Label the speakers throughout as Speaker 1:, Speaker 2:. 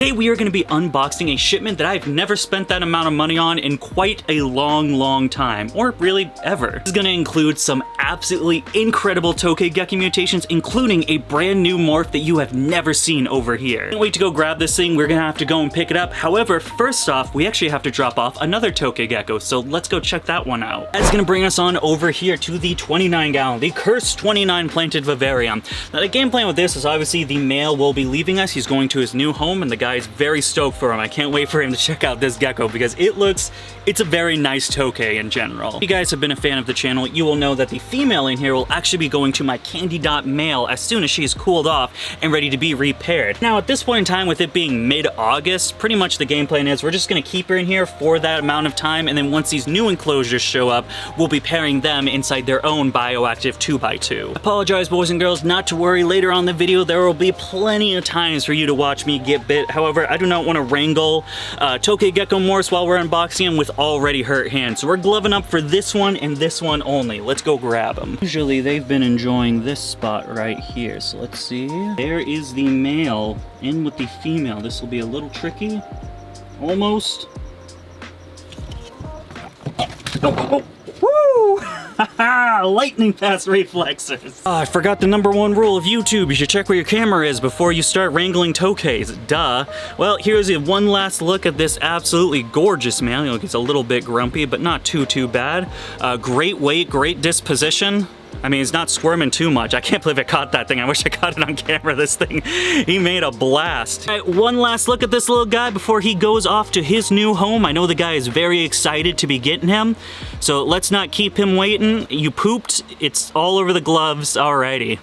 Speaker 1: Today we are going to be unboxing a shipment that I've never spent that amount of money on in quite a long time, or really ever. This is going to include some absolutely incredible Tokay Gecko mutations, including a brand new morph that you have never seen over here. Can't wait to go grab this thing. We're going to have to go and pick it up. However, first off, we actually have to drop off another Tokay Gecko, so let's go check that one out. That's going to bring us on over here to the 29 gallon, the cursed 29 planted vivarium. Now the game plan with this is obviously the male will be leaving us. He's going to his new home, and the guy's very stoked for him. I can't wait for him to check out this gecko because it's a very nice Tokay in general. If you guys have been a fan of the channel, you will know that the female in here will actually be going to my candy dot male as soon as she's cooled off and ready to be repaired. Now at this point in time, with it being mid-August, pretty much the game plan is we're just going to keep her in here for that amount of time, and then once these new enclosures show up, we'll be pairing them inside their own bioactive 2x2. Apologize, boys and girls, not to worry. Later on in the video, there will be plenty of times for you to watch me get bit. However, I do not want to wrangle Tokay Gecko morphs while we're unboxing them with already hurt hands. So we're gloving up for this one and this one only. Let's go grab them. Usually they've been enjoying this spot right here. So let's see. There is the male in with the female. This will be a little tricky. Almost. Oh. Woo! Lightning fast reflexes. Oh, I forgot the #1 rule of YouTube. You should check where your camera is before you start wrangling Tokays. Duh. Well, here's one last look at this absolutely gorgeous male. You know, he's a little bit grumpy, but not too bad. Great weight, great disposition. I mean, he's not squirming too much. I can't believe I caught that thing. I wish I caught it on camera, this thing. He made a blast. All right, one last look at this little guy before he goes off to his new home. I know the guy is very excited to be getting him, so let's not keep him waiting. You pooped. It's all over the gloves. Alrighty.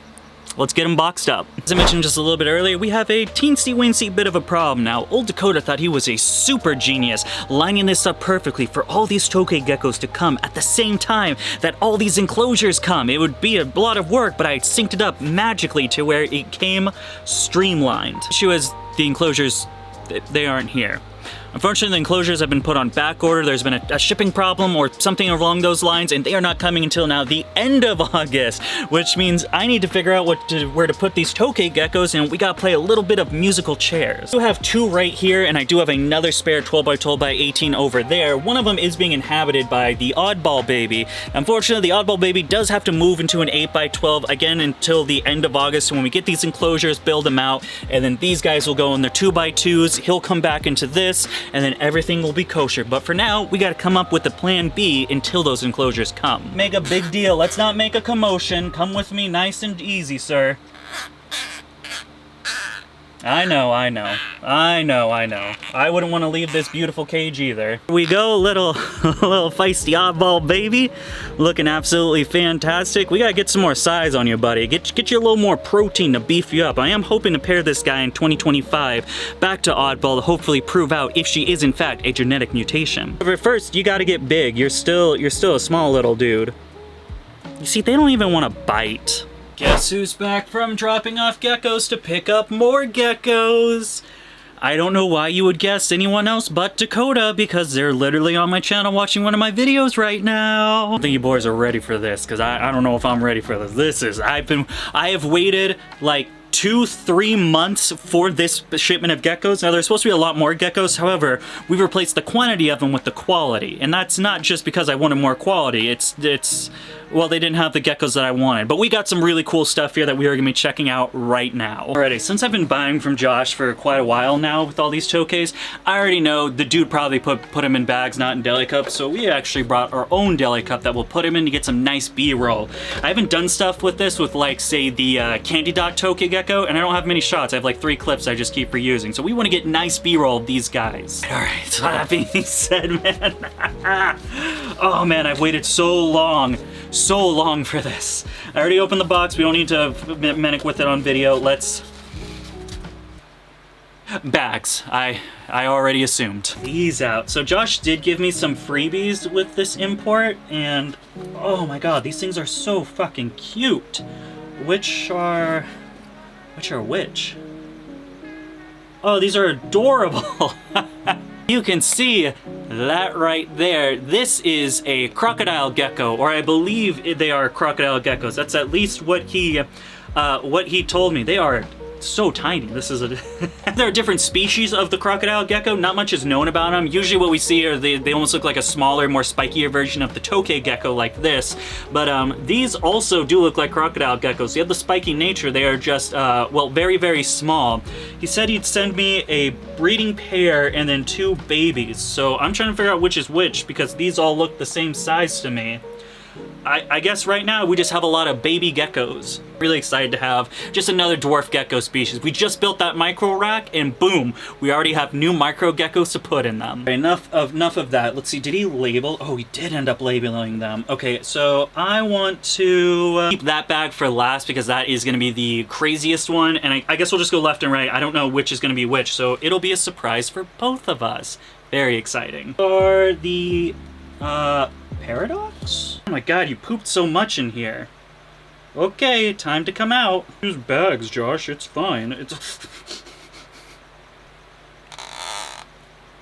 Speaker 1: Let's get him boxed up. As I mentioned just a little bit earlier, we have a teensy-weensy bit of a problem now. Old Dakota thought he was a super genius, lining this up perfectly for all these Tokay Geckos to come at the same time that all these enclosures come. It would be a lot of work, but I synced it up magically to where it came streamlined. The issue is the enclosures, they aren't here. Unfortunately, the enclosures have been put on back order. There's been a shipping problem or something along those lines, and they are not coming until now the end of August, which means I need to figure out where to put these Tokay Geckos, and we gotta play a little bit of musical chairs. I do have two right here, and I do have another spare 12x12x18 over there. One of them is being inhabited by the oddball baby. Unfortunately, the oddball baby does have to move into an 8x12 again until the end of August. So when we get these enclosures, build them out, and then these guys will go in their 2x2s. He'll come back into this, and then everything will be kosher. But for now, we gotta come up with a plan B until those enclosures come. Make a big deal. Let's not make a commotion. Come with me nice and easy, sir. I know. I wouldn't want to leave this beautiful cage either. Here we go, little feisty oddball baby. Looking absolutely fantastic. We gotta get some more size on you, buddy. Get you a little more protein to beef you up. I am hoping to pair this guy in 2025 back to oddball to hopefully prove out if she is in fact a genetic mutation. However, first you gotta get big. You're still a small little dude. You see, they don't even want to bite. Guess who's back from dropping off geckos to pick up more geckos? I don't know why you would guess anyone else but Dakota, because they're literally on my channel watching one of my videos right now. I don't think you boys are ready for this, because I don't know if I'm ready for this. I have waited like 2-3 months for this shipment of geckos. Now there's supposed to be a lot more geckos, however, we've replaced the quantity of them with the quality, and that's not just because I wanted more quality. Well, they didn't have the geckos that I wanted, but we got some really cool stuff here that we are going to be checking out right now. Alrighty, since I've been buying from Josh for quite a while now with all these Tokays, I already know the dude probably put him in bags, not in deli cups, so we actually brought our own deli cup that we'll put him in to get some nice B-roll. I haven't done stuff with this with, like, say, the candy dot Tokay Gecko, and I don't have many shots. I have like 3 clips I just keep reusing, so we want to get nice B-roll of these guys. Alright, so that being said, man, oh man, I've waited so long for this. I already opened the box. We don't need to mimic with it on video. Let's... Bags. I already assumed. These out. So Josh did give me some freebies with this import, and oh my god, these things are so fucking cute. Which are which? Oh, these are adorable. You can see that right there. This is a crocodile gecko, or I believe they are crocodile geckos. That's at least what he told me. They are so tiny. This is a... There are different species of the crocodile gecko. Not much is known about them. Usually what we see are they almost look like a smaller, more spikier version of the Tokay gecko like this. But these also do look like crocodile geckos. They have the spiky nature. They are just, well, very, very small. He said he'd send me a breeding pair and then 2 babies. So I'm trying to figure out which is which because these all look the same size to me. I guess right now we just have a lot of baby geckos. Really excited to have just another dwarf gecko species. We just built that micro rack and boom, we already have new micro geckos to put in them. Enough of that. Let's see, did he label? Oh, he did end up labeling them. Okay, so I want to keep that bag for last because that is gonna be the craziest one. And I guess we'll just go left and right. I don't know which is gonna be which, so it'll be a surprise for both of us. Very exciting. For the, Paradox? Oh my god, you pooped so much in here. Okay, time to come out. Use bags, Josh, it's fine.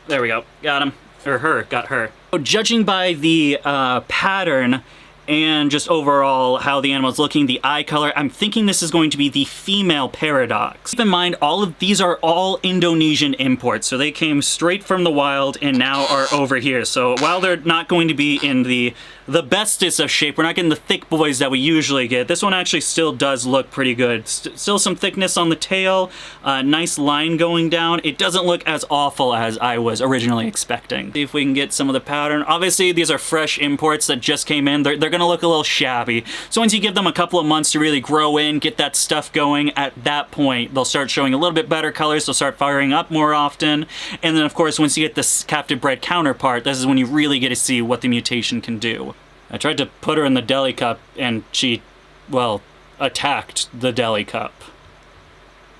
Speaker 1: There we go, got him. Or her, got her. So judging by the pattern and just overall how the animal's looking, the eye color, I'm thinking this is going to be the female paradox. Keep in mind, all of these are all Indonesian imports, so they came straight from the wild and now are over here. So while they're not going to be in the bestest of shape, we're not getting the thick boys that we usually get, this one actually still does look pretty good. Still some thickness on the tail, nice line going down. It doesn't look as awful as I was originally expecting. See if we can get some of the pattern. Obviously, these are fresh imports that just came in. They're gonna look a little shabby. So once you give them a couple of months to really grow in, get that stuff going, at that point, they'll start showing a little bit better colors. They'll start firing up more often. And then, of course, once you get this captive bred counterpart, this is when you really get to see what the mutation can do. I tried to put her in the deli cup and she, well, attacked the deli cup.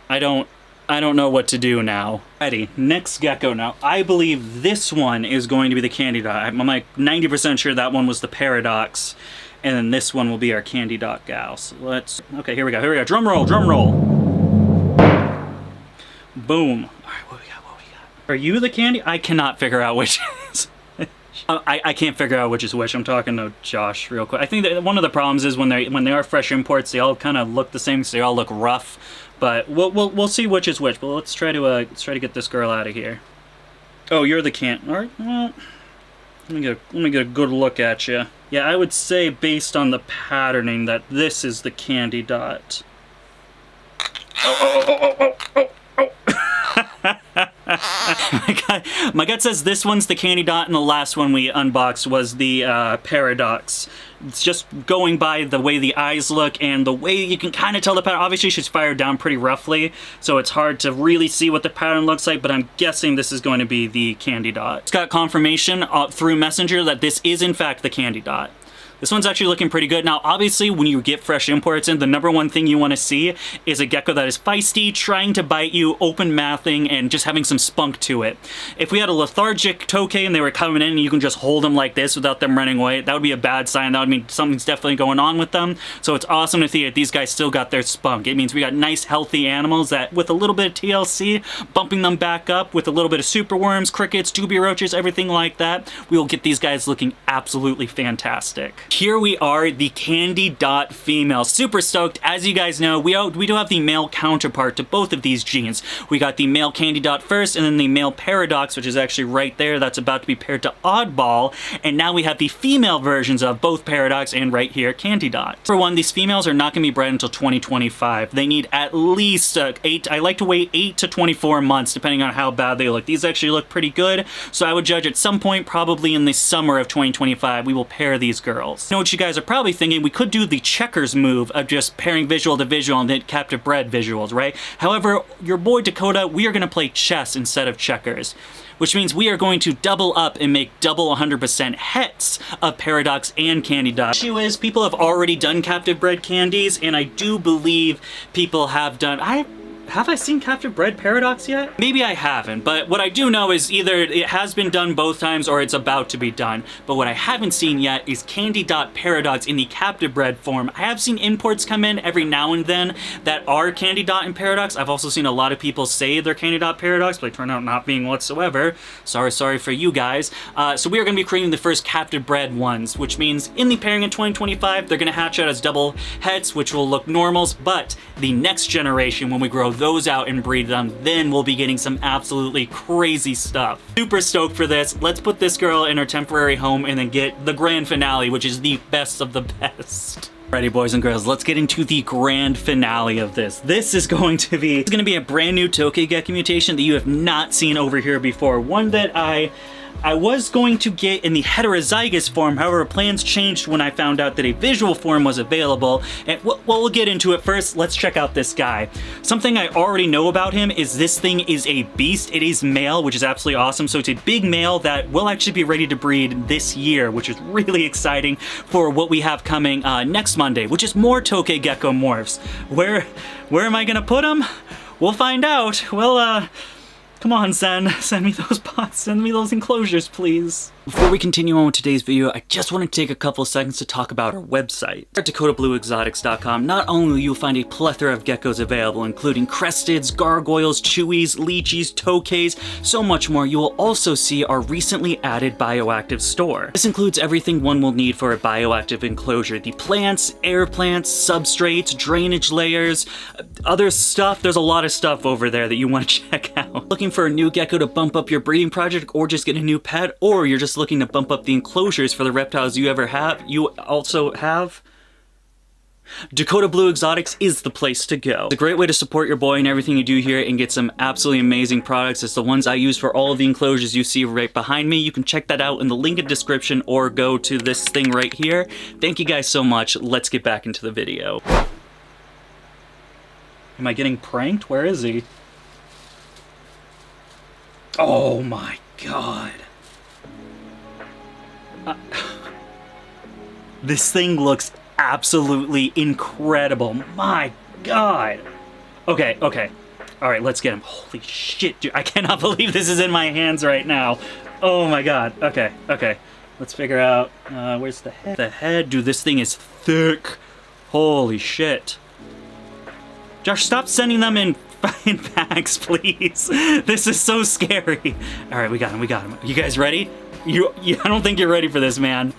Speaker 1: I don't know what to do now. Ready, next gecko now. I believe this one is going to be the candy dot. I'm like 90% sure that one was the paradox. And then this one will be our candy dot gal. So let's, okay, here we go. Drum roll, drum roll. Boom. All right, what we got? Are you the candy? I cannot figure out which is. I can't figure out which is which. I'm talking to Josh real quick. I think that one of the problems is when they are fresh imports, they all kind of look the same, so they all look rough. But we'll see which is which. But let's try to get this girl out of here. Oh, you're the All right. Well, let me get a good look at you. Yeah, I would say based on the patterning that this is the candy dot. My gut says this one's the candy dot and the last one we unboxed was the paradox. It's just going by the way the eyes look and the way you can kind of tell the pattern. Obviously she's fired down pretty roughly, so it's hard to really see what the pattern looks like, but I'm guessing this is going to be the candy dot. It's got confirmation through Messenger that this is in fact the candy dot. This one's actually looking pretty good. Now, obviously, when you get fresh imports in, the number one thing you want to see is a gecko that is feisty, trying to bite you, open-mouthing, and just having some spunk to it. If we had a lethargic Tokay and they were coming in and you can just hold them like this without them running away, that would be a bad sign. That would mean something's definitely going on with them. So it's awesome to see that these guys still got their spunk. It means we got nice, healthy animals that, with a little bit of TLC, bumping them back up with a little bit of superworms, crickets, dubia roaches, everything like that, we will get these guys looking absolutely fantastic. Here we are, the candy dot female. Super stoked. As you guys know, we do have the male counterpart to both of these genes. We got the male candy dot first, and then the male paradox, which is actually right there. That's about to be paired to oddball. And now we have the female versions of both paradox and right here, candy dot. For one, these females are not going to be bred until 2025. They need at least I like to wait 8 to 24 months, depending on how bad they look. These actually look pretty good, so I would judge at some point, probably in the summer of 2025, we will pair these girls. I know what you guys are probably thinking, we could do the checkers move of just pairing visual to visual and then captive bred visuals, right? However, your boy Dakota, we are going to play chess instead of checkers, which means we are going to double up and make double 100% hets of paradox and candy dot. The issue is people have already done captive bred candies, and I do believe people have done, have I seen captive bred paradox yet? Maybe I haven't, but what I do know is either it has been done both times or it's about to be done. But what I haven't seen yet is candy dot paradox in the captive bred form. I have seen imports come in every now and then that are candy dot and paradox. I've also seen a lot of people say they're candy dot paradox, but they turn out not being whatsoever. Sorry for you guys. So we are going to be creating the first captive bred ones, which means in the pairing in 2025, they're going to hatch out as double hets, which will look normals, but the next generation, when we grow those out and breed them, then we'll be getting some absolutely crazy stuff. Super stoked for this. Let's put this girl in her temporary home and then get the grand finale, which is the best of the best. Alrighty, boys and girls, let's get into the grand finale of this. This is going to be a brand new Tokay Gecko mutation that you have not seen over here before. One that I was going to get in the heterozygous form, however plans changed when I found out that a visual form was available, and we'll get into it. First, let's check out this guy. Something I already know about him is this thing is a beast. It is male, which is absolutely awesome, so it's a big male that will actually be ready to breed this year, which is really exciting for what we have coming next Monday, which is more Tokay Gecko morphs. Where am I gonna put him? We'll find out. Well, come on, Zen. Send me those pots. Send me those enclosures, please. Before we continue on with today's video, I just want to take a couple of seconds to talk about our website. At DakotaBlueExotics.com, not only will you find a plethora of geckos available, including cresteds, gargoyles, chewies, lychees, tokays, so much more, you will also see our recently added bioactive store. This includes everything one will need for a bioactive enclosure. The plants, air plants, substrates, drainage layers, other stuff. There's a lot of stuff over there that you want to check out. Looking for a new gecko to bump up your breeding project, or just get a new pet, or you're just looking to bump up the enclosures for the reptiles you also have, Dakota Blue Exotics is the place to go. It's a great way to support your boy and everything you do here and get some absolutely amazing products. It's the ones I use for all of the enclosures you see right behind me. You can check that out in the link in the description or go to this thing right here. Thank you guys so much. Let's get back into the video. Am I getting pranked? Where is he? Oh my god. This thing looks absolutely incredible. My god. Okay. All right, let's get him. Holy shit, dude. I cannot believe this is in my hands right now. Oh my god. Okay. Let's figure out, where's the head? The head, dude, this thing is thick. Holy shit. Josh, stop sending them in bags, please. This is so scary. All right, we got him. You guys ready? I don't think you're ready for this, man.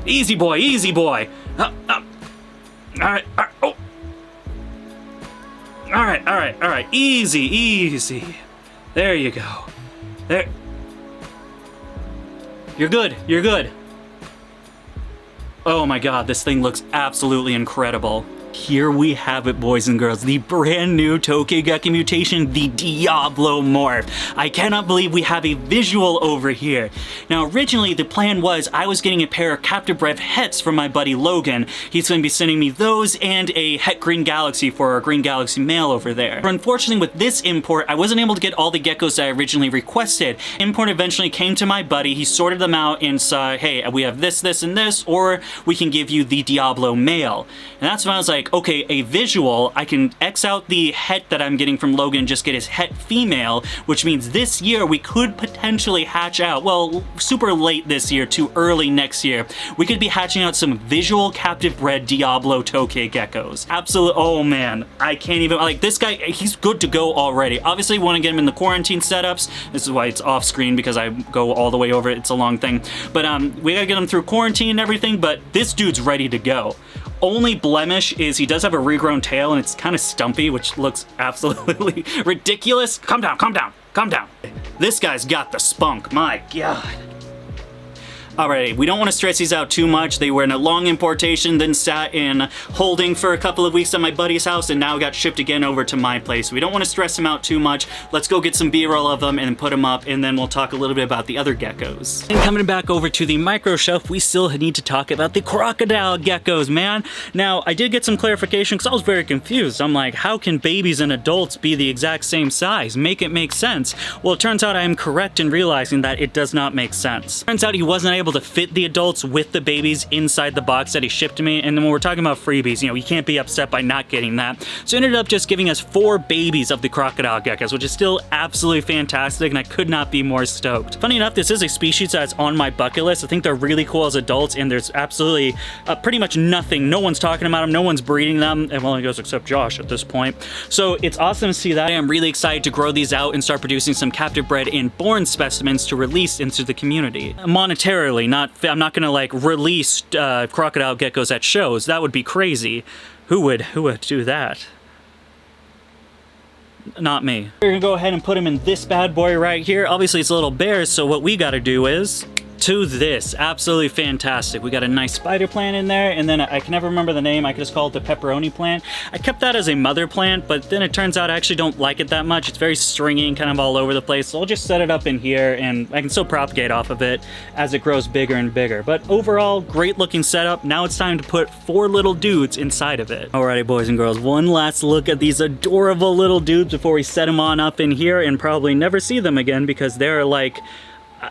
Speaker 1: Easy boy. All right. Oh. All right. Easy. There you go. There. You're good. Oh my god, this thing looks absolutely incredible. Here we have it, boys and girls, the brand new Tokay Gecko mutation, the Daiblo morph. I cannot believe we have a visual over here. Now, originally, the plan was I was getting a pair of captive bred hets from my buddy Logan. He's going to be sending me those and a het Green Galaxy for our Green Galaxy male over there. But unfortunately, with this import, I wasn't able to get all the geckos that I originally requested. Import eventually came to my buddy. He sorted them out and said, hey, we have this, and this, or we can give you the Daiblo male. And that's when I was like, okay, a visual, I can X out the het that I'm getting from Logan and just get his het female, which means this year we could potentially hatch out, well, super late this year to early next year, we could be hatching out some visual captive bred Daiblo Tokay geckos. Absolutely, oh man, I can't even, like, this guy, he's good to go already. Obviously, we want to get him in the quarantine setups. This is why it's off screen, because I go all the way over it. It's a long thing. But we gotta get him through quarantine and everything, but this dude's ready to go. Only blemish is he does have a regrown tail and it's kind of stumpy, which looks absolutely ridiculous. Calm down. This guy's got the spunk, my god. Alrighty, we don't want to stress these out too much. They were in a long importation, then sat in holding for a couple of weeks at my buddy's house, and now got shipped again over to my place. We don't want to stress them out too much. Let's go get some B-roll of them and put them up, and then we'll talk a little bit about the other geckos. And coming back over to the micro shelf, we still need to talk about the crocodile geckos, man. Now, I did get some clarification because I was very confused. I'm like, how can babies and adults be the exact same size? Make it make sense. Well, it turns out I am correct in realizing that it does not make sense. Turns out he wasn't able able to fit the adults with the babies inside the box that he shipped to me. And then when we're talking about freebies, you know, you can't be upset by not getting that. So he ended up just giving us 4 babies of the crocodile geckos, which is still absolutely fantastic, and I could not be more stoked. Funny enough, this is a species that's on my bucket list. I think they're really cool as adults, and there's absolutely pretty much nothing. No one's talking about them, no one's breeding them, and well, I guess except Josh at this point. So it's awesome to see that. I'm really excited to grow these out and start producing some captive bred and born specimens to release into the community. Monetarily, I'm not gonna like release crocodile geckos at shows. That would be crazy. Who would do that? Not me. We're gonna go ahead and put him in this bad boy right here. Obviously it's a little bare, so what we gotta do is to this. Absolutely fantastic. We got a nice spider plant in there, and then I can never remember the name. I could just call it the pepperoni plant. I kept that as a mother plant, but then it turns out I actually don't like it that much. It's very stringy and kind of all over the place, so I'll just set it up in here, and I can still propagate off of it as it grows bigger and bigger. But overall, great looking setup. Now it's time to put 4 little dudes inside of it. Alrighty, boys and girls, one last look at these adorable little dudes before we set them on up in here and probably never see them again, because they're like,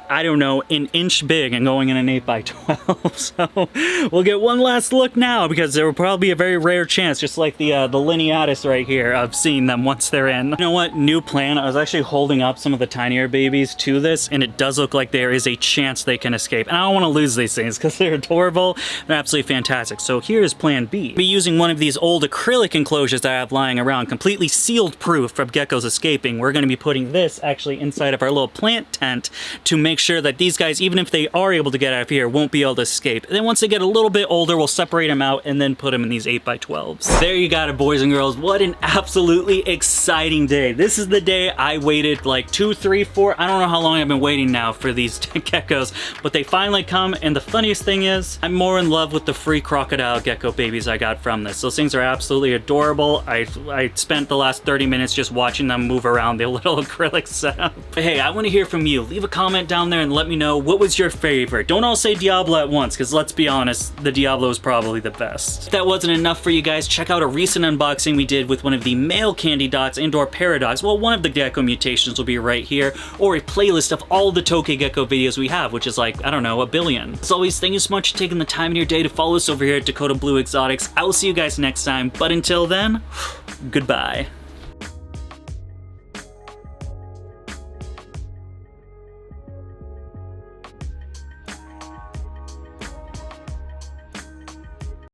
Speaker 1: I don't know, an inch big and going in an 8x12. So we'll get one last look now, because there will probably be a very rare chance, just like the lineatus right here, of seeing them once they're in. You know what? New plan. I was actually holding up some of the tinier babies to this, and it does look like there is a chance they can escape. And I don't want to lose these things because they're adorable. They're absolutely fantastic. So here's plan B. I'll be using one of these old acrylic enclosures that I have lying around, completely sealed proof from geckos escaping. We're going to be putting this actually inside of our little plant tent to make sure that these guys, even if they are able to get out of here, won't be able to escape. And then once they get a little bit older, we'll separate them out and then put them in these 8x12s. There you got it, boys and girls. What an absolutely exciting day. This is the day I waited like 2, 3, 4, I don't know how long I've been waiting now for these geckos, but they finally come. And the funniest thing is, I'm more in love with the free crocodile gecko babies I got from this. Those things are absolutely adorable. I spent the last 30 minutes just watching them move around their little acrylic setup. But hey, I want to hear from you. Leave a comment down there and let me know, what was your favorite? Don't all say Diablo at once, because let's be honest, the Diablo is probably the best. If that wasn't enough for you guys, check out a recent unboxing we did with one of the male candy dots and/or paradox. Well, one of the gecko mutations will be right here, or a playlist of all the Tokay Gecko videos we have, which is like, I don't know, 1 billion. As always, thank you so much for taking the time in your day to follow us over here at Dakota Blue Exotics. I will see you guys next time, but until then, goodbye.